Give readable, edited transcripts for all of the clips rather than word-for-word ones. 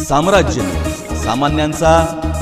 साम्राज्य, सामान्यांचा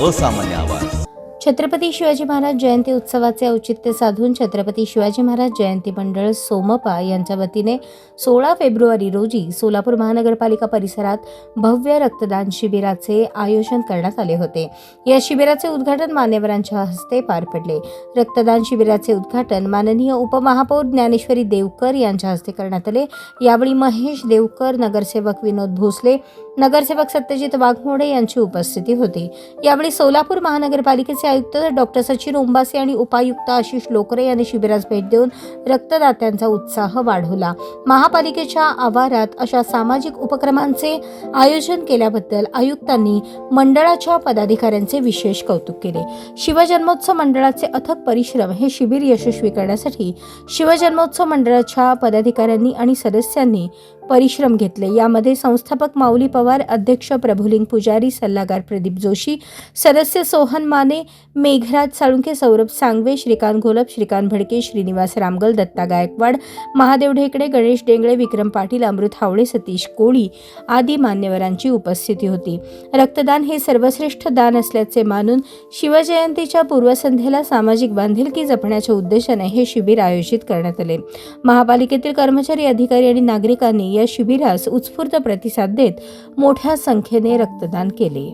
असामान्य आवाज। छत्रपती शिवाजी महाराज जयंती उत्सवाचे औचित्य साधून छत्रपती शिवाजी महाराज जयंती मंडळ सोमपा यांच्या वतीने 16 फेब्रुवारी रोजी सोलापूर महानगरपालिका परिसरात भव्य रक्तदान शिबिराचे आयोजन करण्यात आले होते। या शिबिराचे उद्घाटन मान्यवरांच्या हस्ते पार पडले। रक्तदान शिबिराचे उद्घाटन माननीय उपमहापौर ज्ञानेश्वरी देवकर यांच्या हस्ते करण्यात आले। यावेळी महेश देवकर, नगरसेवक विनोद भोसले, नगरसेवक सत्यजित वाघमोडे यांची उपस्थिती होती। यावेळी सोलापूर महानगरपालिकेचे आयुक्त डॉक्टर सचिन ओंबासे आणि उपायुक्त आशिष लोकरे यांनी शिबिरास भेट देऊन रक्तदात्यांचा उत्साह वाढवला। महापालिकेच्या आवारात अशा सामाजिक उपक्रमांचे आयोजन केल्याबद्दल आयुक्तांनी मंडळाच्या पदाधिकाऱ्यांचे विशेष कौतुक केले। शिवजन्मोत्सव मंडळाचे अथक परिश्रम हे शिबिर यशस्वी करण्यासाठी शिवजन्मोत्सव मंडळाच्या पदाधिकाऱ्यांनी आणि सदस्यांनी परिश्रम घेतले। यामध्ये संस्थापक माऊली पवार, अध्यक्ष प्रभुलिंग पुजारी, सल्लागार प्रदीप जोशी, सदस्य सोहन माने, मेघराज साळुंखे, सौरभ सांगवे, श्रीकांत घोलप, श्रीकांत भडके, श्रीनिवास रामगल, दत्ता गायकवाड, महादेव ढेकळे, गणेश डेंगळे, विक्रम पाटील, अमृत हावळे, सतीश कोळी आदी मान्यवरांची उपस्थिती होती। रक्तदान हे सर्वश्रेष्ठ दान असल्याचे मानून शिवजयंतीच्या पूर्वसंध्येला सामाजिक बांधिलकी जपण्याच्या उद्देशाने हे शिबिर आयोजित करण्यात आले। महापालिकेतील कर्मचारी, अधिकारी आणि नागरिकांनी या शिबिरास उत्स्फूर्त प्रतिसाद देत मोठ्या संख्येने रक्तदान केले।